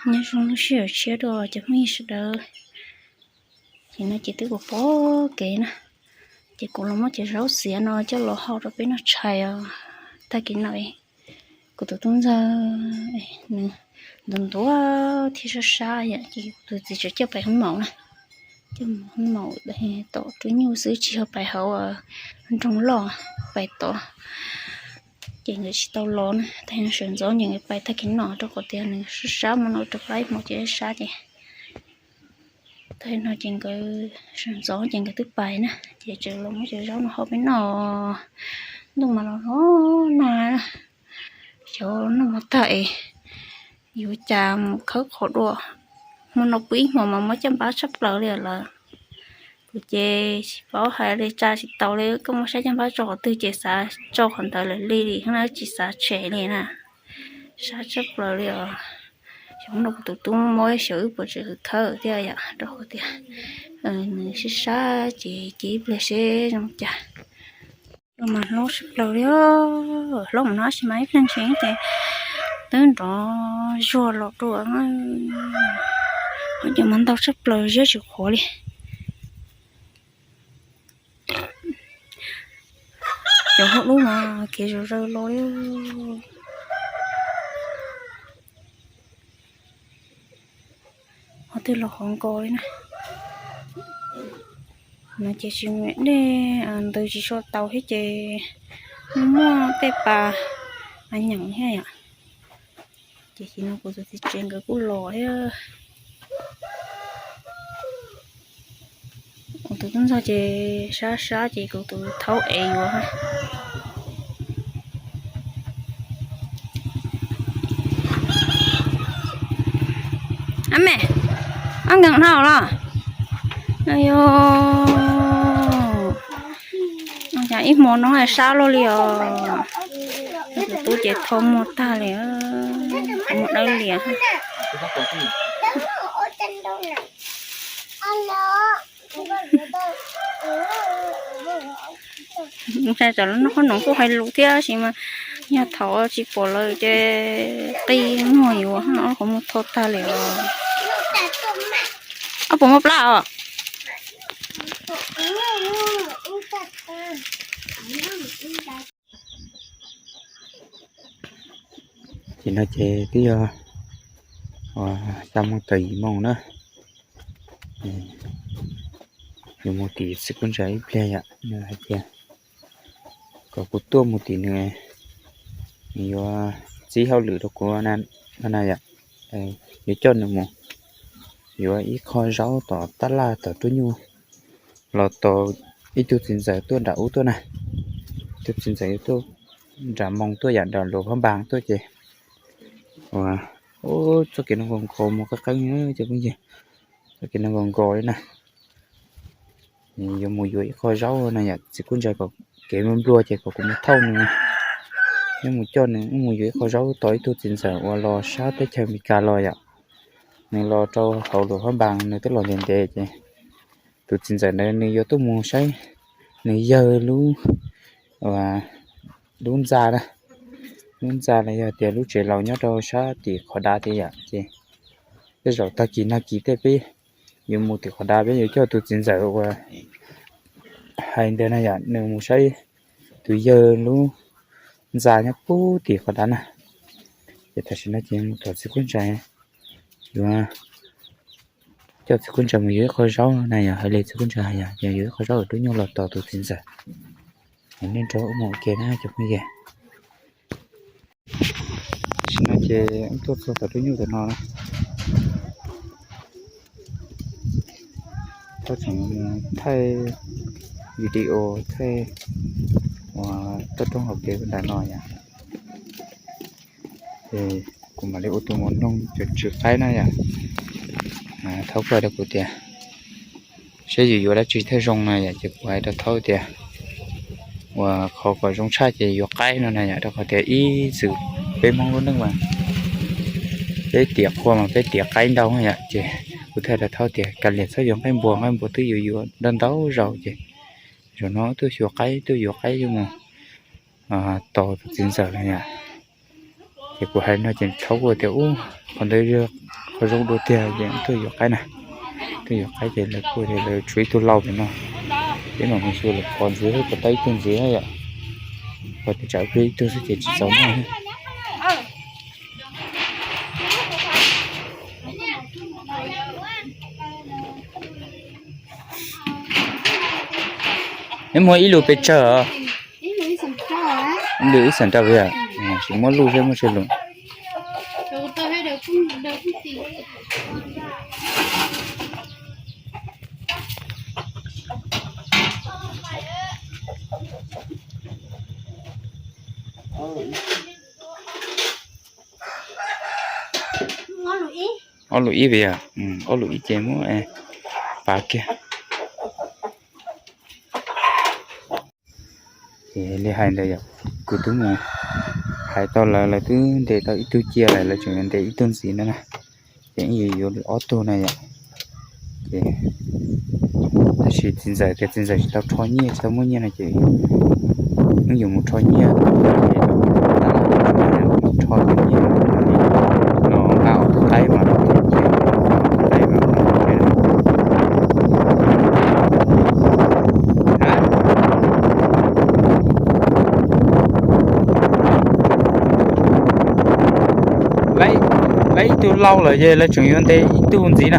nhà xuống nó sửa sửa đồ chắc mi sửa đồ thì nó chỉ tới của bó kỹ nè chỉ cũng là một chỉ rau xía nó cho lò hao rồi bên nó chạy ta kỹ này của tụi chúng ta nè đừng đua thì sao xa vậy chỉ tụi chỉ cho bài không màu nè cho không màu để tổ tụi nhiều sự chỉ học bài hậu trong lò bài tổ chỉ người chỉ tàu lò nè thay sử dụng những cái bài ta kỹ nọ cho có tiền này sao mà nó được lấy một cái sao vậy thế nó chỉ có sản xuất chỉ có thứ bài nè chỉ trừ luôn mấy trừ rau nó không biết nó nhưng mà nó nè chỗ nó một thầy dù chàm khớp khổ đùa mà nó quý mà mới chăm bá sắp lỡ liền là của chị bảo hai lấy cha chị tàu lấy có một sai chăm bá cho từ chị xã cho còn tới là ly thì nó chỉ xã trẻ liền nè xã sắp lỡ liền chúng nó tụt tung mỗi sự bữa sự thơ thế à rồi thì sẽ xa chỉ là sẽ trong chả mà nó sắp lỡ đó lúc nó sẽ mấy phần chuyện thì đến đó rồi lọt rồi giờ mình tao sắp lỡ rất chịu khó đi giờ họ lúc mà kia rồi lối họ từ lò không coi nè mà chị suy nghĩ đi từ chỉ số tàu hết chị mua tép bà anh nhận hết ạ chị chỉ nó có gì chuyện cái cú lò ấy tụi chúng sao chị xa chị cũng tụi thấu ế quá ha anh mẹ ăn gần nào rồi ai yo anh chả ít món nó là sao luôn liền tôi chỉ thôm một ta liền một đây liền sao cho nó có nóng có hay lụt thế gì mà nhà thọ chỉ bỏ lời cho ti ngồi quá nó có một thốt ta liền bỏ một lá chỉ là chế cái trăm tỷ mong nữa dùng một tỷ sẽ con trái play ạ như thế kia có cột tua một tỷ nữa nhiều chỉ hao lửa đâu có nan này ạ để cho nó một nhiều ít khói rau tỏ tát la tỏ túi nhu lọt tỏ ít chút tiền giải tôi đảo tôi này chút tiền giải tôi trả mong tôi nhận đòn lỗ không bằng tôi chị ô cho cái nó còn khô một cái nữa chứ cái gì cho cái nó còn gò đấy nè nhiều mùi dưới khói rau này ạ chỉ con trai có cái mâm đua chỉ có cũng thâu nữa nhưng một cho này mùi dưới khói rau tối tôi tiền giải và lò sát tới chơi bị cà lòi ạ nên lo cho hậu đồ không bằng nên tức là liền đề chứ tôi xin giải này nên tôi mua say nên giờ luôn và đúng ra đó đúng ra là giờ tiền lúc trẻ lâu nhớ đâu sao thì khó đa thì ạ chứ cái rồi ta kỹ thế bi nhưng một thì khó đa bây giờ cho tôi xin giải và hai đứa này ạ nên mua say từ giờ luôn ra nhá pu thì khó đa nè để ta xin nói chuyện tôi sẽ quan trọng và cho sự quan trọng dưới khói rau này à hay là sự quan trọng này à dưới khói rau ở đối nhau là tàu tụt xin giải nên chỗ một cái này chụp như vậy xin nói chơi tôi không phải đối nhau từ nó tôi chẳng thay video thay tôi trong học tiếng đàn nói à thì cũng mà lấy ô tô món nông chụp cái này à thấu qua được của tiền sẽ dù đã chỉ thấy rong này chỉ quay được thấu tiền và khó có rong sai chỉ vô cái nó này đó có thể ý sự bên mong luôn đó mà cái tiệc qua mà cái tiệc cái đâu này chỉ có thể là thấu tiền cần liền sử dụng cái buồn thứ dù đơn đấu rồi chị rồi nó tôi vô cái nhưng mà tổ chính giờ này thì của hai nó chỉ thấu qua tiểu còn đây được có rau đồ tiền vậy tôiយកcái này tôiយកcái gì là tôi thì là chuối tôi lau bên nó cái mà mình xưa là còn dưới cái tay tuần dưới này ạ và tôi trả phí tôi sẽ chỉ sống này em mua ít lúa bê chờ lúa sản trà vậy à chỉ mua lúa thêm một chút luôn ô lúa ít vậy à ô lúa ít chế mua bà kia thì lấy hai đây ạ cứ đúng rồi hai to là cứ để tao ít chia lại là chuyện để ít tuần gì nữa nè những gì vô auto này ạ thì chỉ tin giải cái tin giải tao cho nhẹ tao muốn nhẹ này chị nó dùng một cho nhẹ cho nhẹ nó cao tay mà tay mà lấy tôi lâu rồi về là chuyện vấn đề tôi không gì nè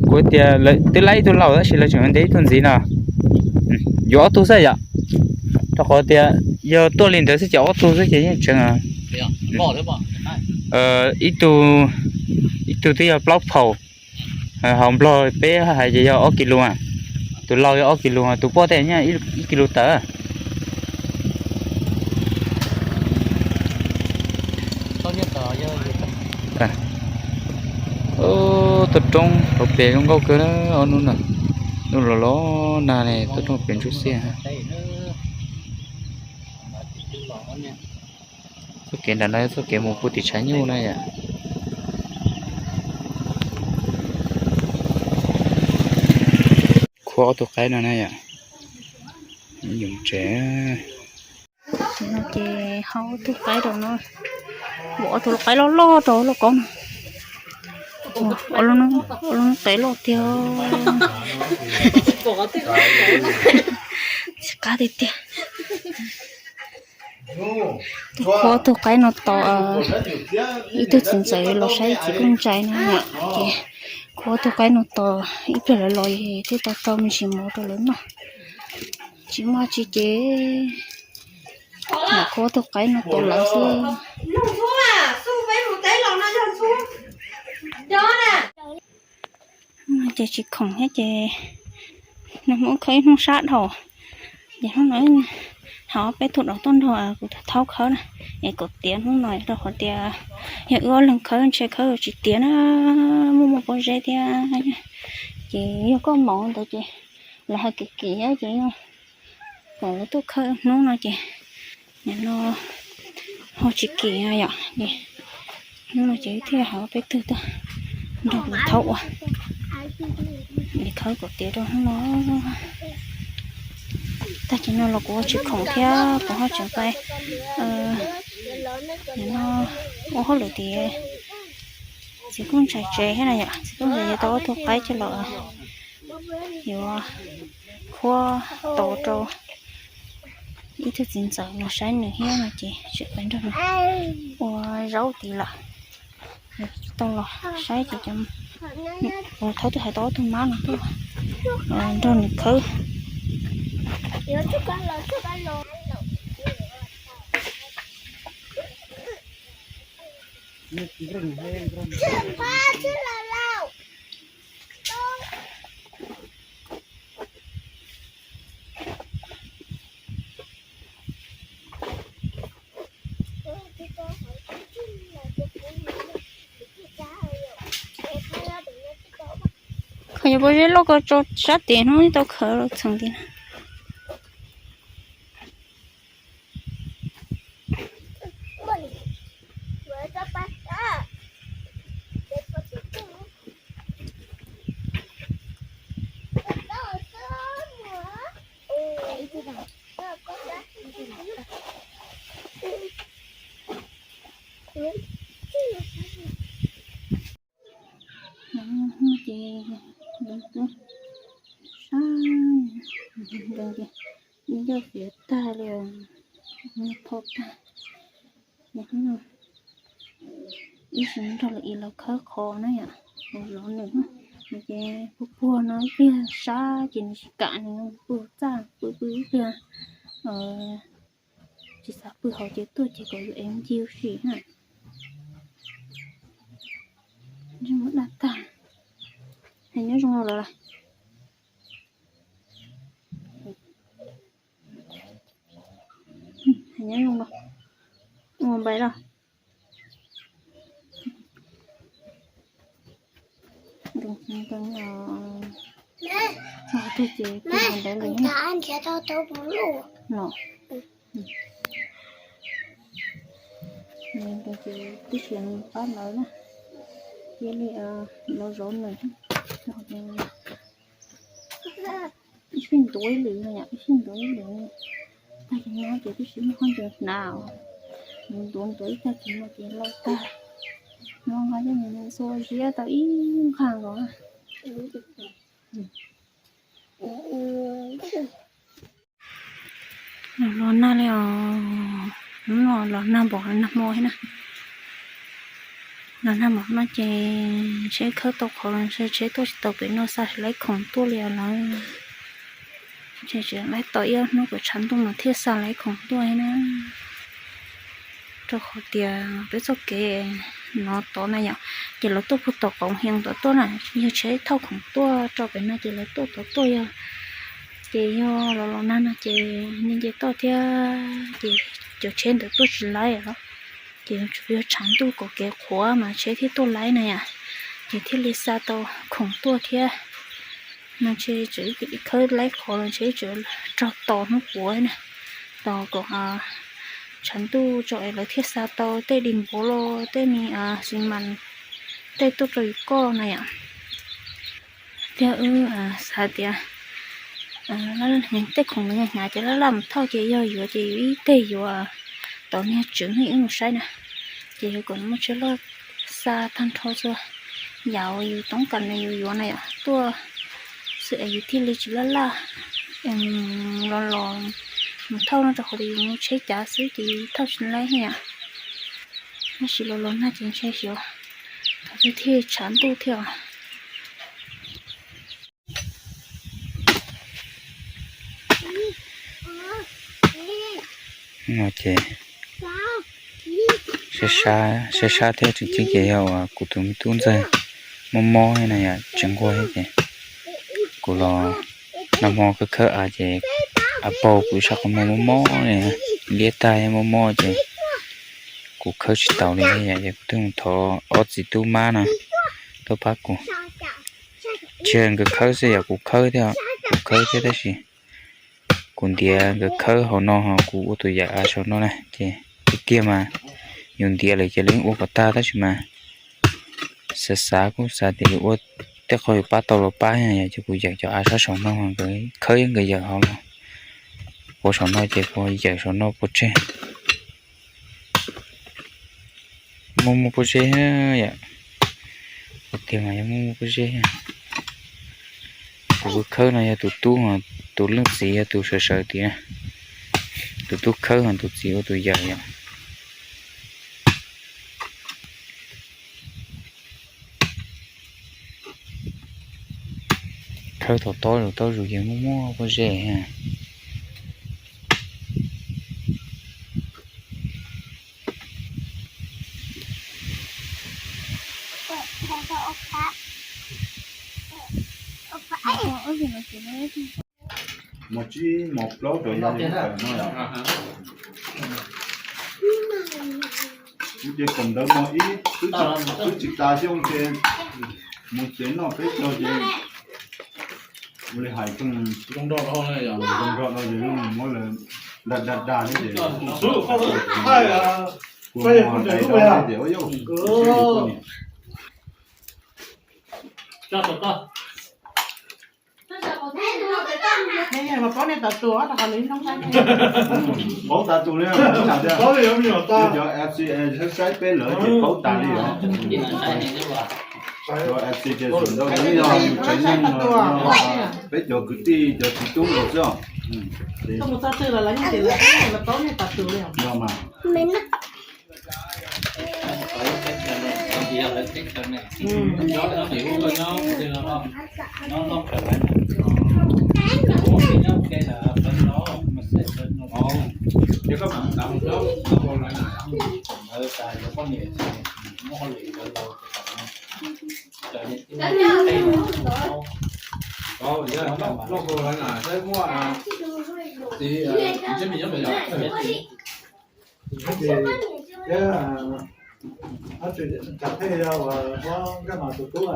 của tiền lấy tôi lâu đó chỉ là chuyện vấn đề tôi gì nè gió tôi sao vậy tao có tiền giờ tôi lên tới sẽ gió tôi sẽ gì chứ à ít tôi thì block phầu hồng block bé hay gì ở kilo à tôi lâu ở kilo à tôi bỏ tiền nha ít kilo tờ tập trung học về trong câu cửa đó luôn nè luôn là nó nà này tập trung học chút xe ha số kiện đàn đây số kiện một phút thì trái nhiêu này à khó thuộc cái nào này à dùng trẻ nó chỉ hao thuộc cái rồi nó bỏ thuộc cái lo rồi nó con nó cái lo tiêu cá đi tiêu có thuộc cái nó to ít tôi chính xác lo sai chỉ con trai nữa thì có thuộc cái nó to ít là lòi thì to mình chỉ mua đồ lớn mà chỉ mua chỉ chế mà có thuộc cái nó to lắm xí chị chỉ không hết chị nó muốn khơi nó sát hồ vậy nó nói họ bé thụt ở tôn hồ của tháo khơi này để cột tiền không nói rồi họ tiền hiện gọi lần khơi chơi khơi chỉ tiền mua một con dây thì chị có món thôi chị là hai cái kỳ á chị còn tôi khơi nó nói chị nó họ chỉ kỳ vậy nè nó là chỉ theo họ bé thụt rồi thấu à để khơi của tiền đó nó ta chỉ nói là của chị không theo của họ chẳng phải nó của họ lựa tiền chỉ cũng chạy chạy thế này ạ chỉ cũng là tao thuộc cái cho lợ hiểu khoa tổ trâu ít thứ gì sợ nó sai nữa hết mà chị bán cho nó rau thì là tao là sai chị chăm thấy tôi hay tối tôi má nó tôi rồi nó khơi không bao giờ lo có cho sát tiền không tao khờ rồi thằng tiền 你要别大了，你跑吧。然后呢，医生到了一楼开口那样，我老女，那些婆呢别杀进去干呢，不赞不的，chỉ sao bữa họ chỉ tôi chỉ có em chiêu gì ha, nhưng mà đặt ta, hình như trong rồi. Hình như luôn rồi, ngồi bay rồi. Đừng tôi chỉ cùng mình để lấy nha. Anh sẽ cho tôi bú luôn. Nó. Mình chỉ tiết hiện phát nói nè. Với lại nó rốn này. Xin tuổi liền nha, xin tuổi liền. Ta chỉ nói chỉ tiết hiện không được nào. Mình tuổi ta chỉ một chuyện lâu ta. Nó nói cho mình xôi xía tao im khang rồi. Nó na leo nó na bỏ nó môi nè. Nó na bỏ nó chế khơi tộc họ chế tôi tộc bị nó sa lấy khổng tu liền nó chế lấy tội nó bị chắn tôi mà thiết sa lấy khổng tu ấy nè. Cho họ tiền biết số kệ nó to này nhở, chỉ là tôi phụ thuộc công hiện tôi này như chế thâu khổng tôi cho bên này chỉ là tôi chỉ do lo nana chỉ nên chỉ tôi thì chỉ cho trên được tôi chỉ lấy đó, chỉ chủ yếu chẳng tôi có cái khóa mà chế thì tôi lấy này à, chỉ thì lý sa tôi khổng tôi thì mà chế chỉ khơi lấy khóa là chế chỉ cho to nó của này, to củaฉันตู้จอยเลยที่ซาโตเตดินโบโลเตมีสิมันเตตุโตยก็นะอ่ะเดี๋ยวซาเดียแล้วยังเตของมันยังหาจะแล้วลำเท่าจะย่อยอยู่จะอยู่เตอยู่ตอนนี้จึงให้อุ้งใช่นะจะอยู่ก่อนมันจะเลิกซาทันทอจะยาวอยู่ต้องกันอยู่นะอ่ะตัวsựอยู่ที่ลิจิละละร้อนmột thâu nó cho đi một chế giá xứ thì thâu xin lấy nha nó chỉ lo nó chỉ chế hiểu cái thì chán tu theo ngồi chế sẽ xa theo chỉ cái hậu của tụi mình tuôn ra mò hay này à chẳng qua hết vậy của lo nằm mò cái khờ à chế bầu của sao có mò này lia tai mò chứ của khơi tàu này vậy vậy tương thọ ở gì tu má nè tôi bắt của trên cái khơi sẽ của khơi theo của khơi thế đấy gì còn dia cái khơi họ nó họ của tôi dạy sao nó này chứ cái kia mà dùng dia lại cho lính uống ta đó chứ mà sẽ xả cũng xả thì uống tất cả bắt tàu là bắt này chứ cũng dạy cho ai sao sống nó mà cái khơi người giờ họ cô sống nói chỉ có giờ sống nó có chơi mua có chơi vậy tiền này mua có chơi tụi khơi này tụi tu mà tụi lớn gì tụi sợ thì tụi tu khơi mà tụi gì tụi giờ vậy khơi thọ tối rồi giờ mua có chơi ha một lốt rồi nó chỉ cần đỡ một ít cứ chỉ ta xong trên một chén nó phải cho trên người hải cùng đó này rồi cùng đó rồi mỗi lần đặt đà như vậy số không hay là bây giờ để lúc nào để ở đâu cho tụi con Này mà có nên tạt chùa ta còn lính không phải. bố ta tụi nó làm ra có gì không nhiều ta cho FC sai bé lỡ chỉ bố ta đi rồi cho application đó cái nó chạy nhanh nó bây giờ cứ đi giờ chỉ đúng rồi chứ thì ต้องมาซื้อแล้วยังสิแล้วมาต้นให้ตัดตัวแล้ว nó mà จับให้เราว่าก็มาตัวตัว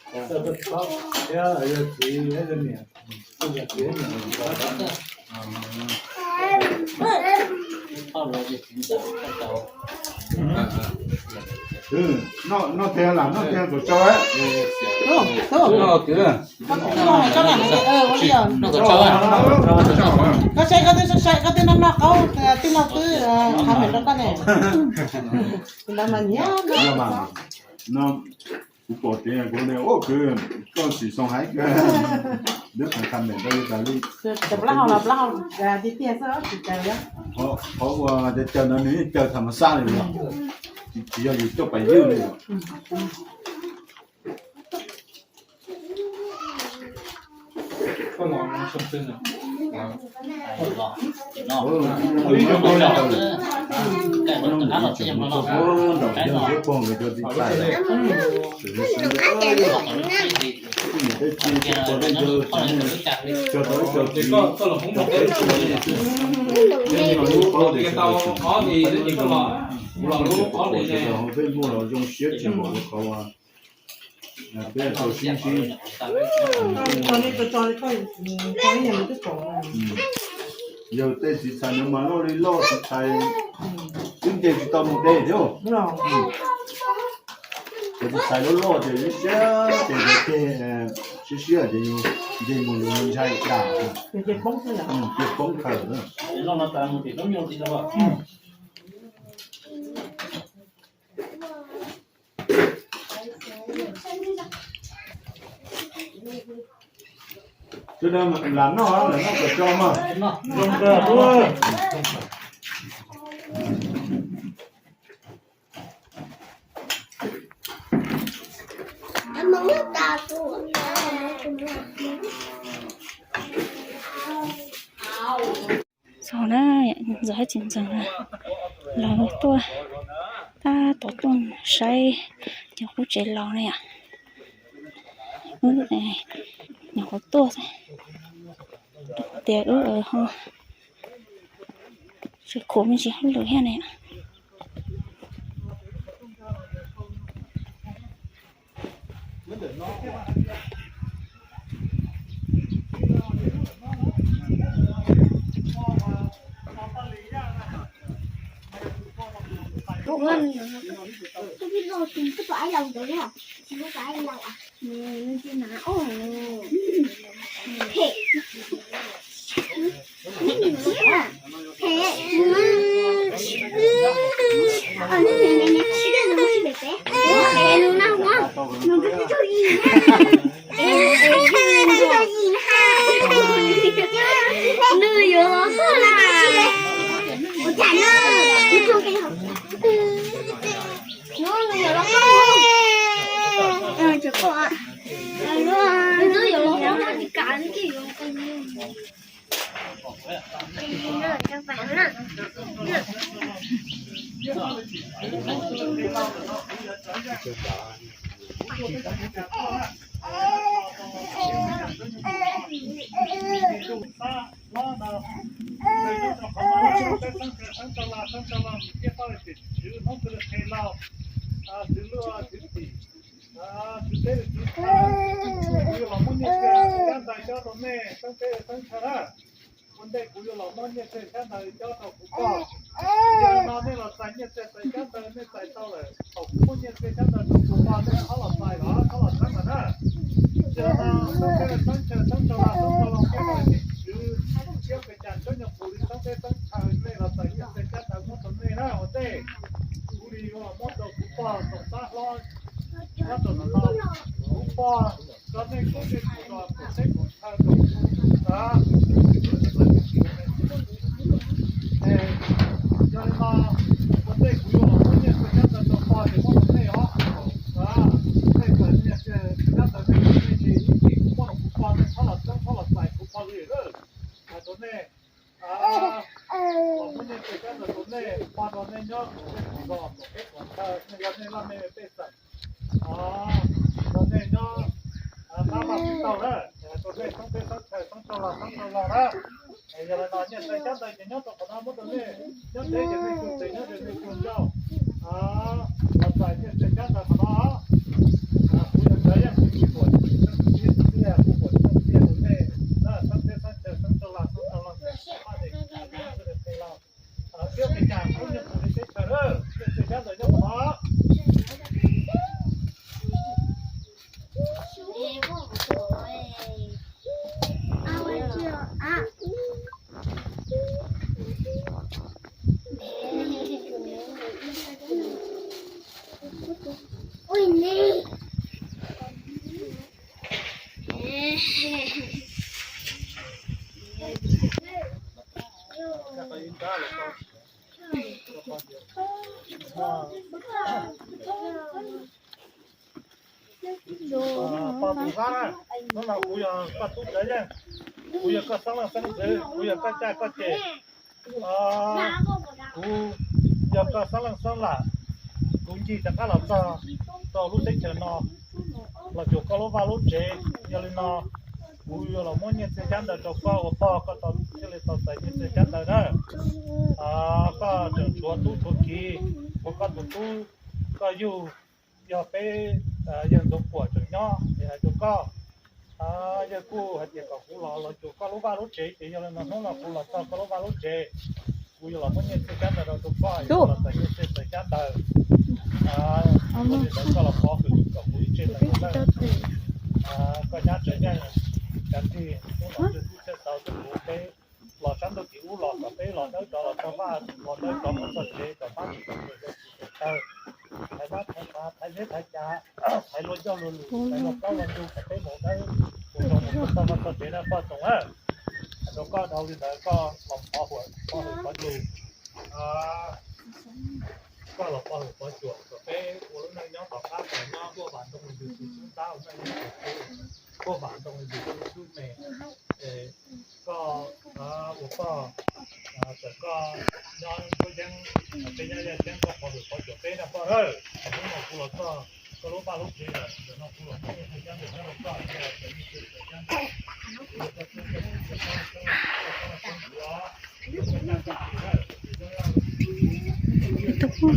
แต่ก็เขาเนี่ยจะสีให้เรื่องเนี่ยต้องจะสีเนี่ยnó theo làm nó theo của cho ấy nó kìa ก็ก็ได้ว่าเดียวก็ใช้ก็ที่นั่นเขาที่เราซื้อทำเห็นแล้วก็เนี่ยแล้วมันเนี้ย nó mà nó của tiền của này ô cứ con chỉ xong hái cái nước phải cầm để đây là đi แต่ปลาเราที่เตี้ยซะจิตใจแล้ว họ để chờ nó ní chờ thầm xa này rồi chỉ cho cho phải dư nàyก็ลองชมซึ่ง con người cho đi chạy cho tới cho đi ก็หลงของผมเองcái tàu có thì nó chỉ có lò lúa có thì này họ phải mua là dùng xiết chỉ một cái câu à bây giờ tôi xin xin ตอนนี้ตัวจอยก็ยังไม่ได้ส่ง giờ tết chỉ xài nhưng mà lo đi lo thì xài chính tiền chỉ tao một đây thôi ไม่หรอก thì xài lo thì nó sẽ thì cái thì một người xài cả เป็นเจ็บบ้องเลยอ่ะ việc bóng khởi nữa เรามาตามติดต้องโยนดีแล้วว่า cho nên mà làm nó là nó phải cho mà lông ra thôi sau đó giờ chính rằng là tôi ta tổ tuần say cho khu chế lò này à này nhỏ có tua tiền ở ho sẽ khổ mình chỉ hết lửa hè này ạ Vâng, tôi biết rồi, thì cứ phải lòng đấy à? Chỉ có phải lòng à? Chứ mà, ôi, thế, mấy gì à? Thế, này, cái nó chỉ đẹp đấy. Thế luôn nào quá, nó cứ cho gì nha. Cái cho gì ha? Nơi vô sao là? Ủa chả nơ, đi chung cái học. Nó nhiều lắm chụp ạ nó nhiều lắm nó thì cả cái kiểu nó cho bạn nè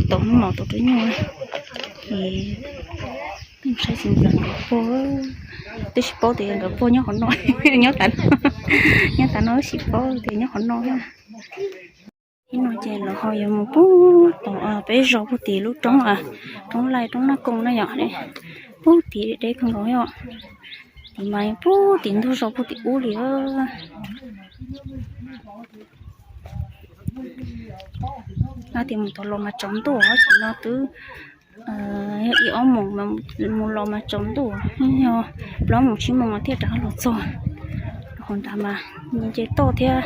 tổng màu tổ nhau thì mình sẽ xin rằng phố tôi sẽ phố thì được phố nhớ còn nói nhớ tận nói sẽ phố thì nhớ còn nói khi nói chuyện là họ dùng một bố tổng bé rau bố tí lúc trong lại trong nó cùng nó nhỏ này bố tí để không nói ạ thì mày bố tiền thôi rau bố tí u liền nó thì một lò mà chống tổ chỉ nó từ yếu một lò mà chống tổ nhưng nó một chim mà thiết đã lột rồi còn ta mà nhìn chế to thế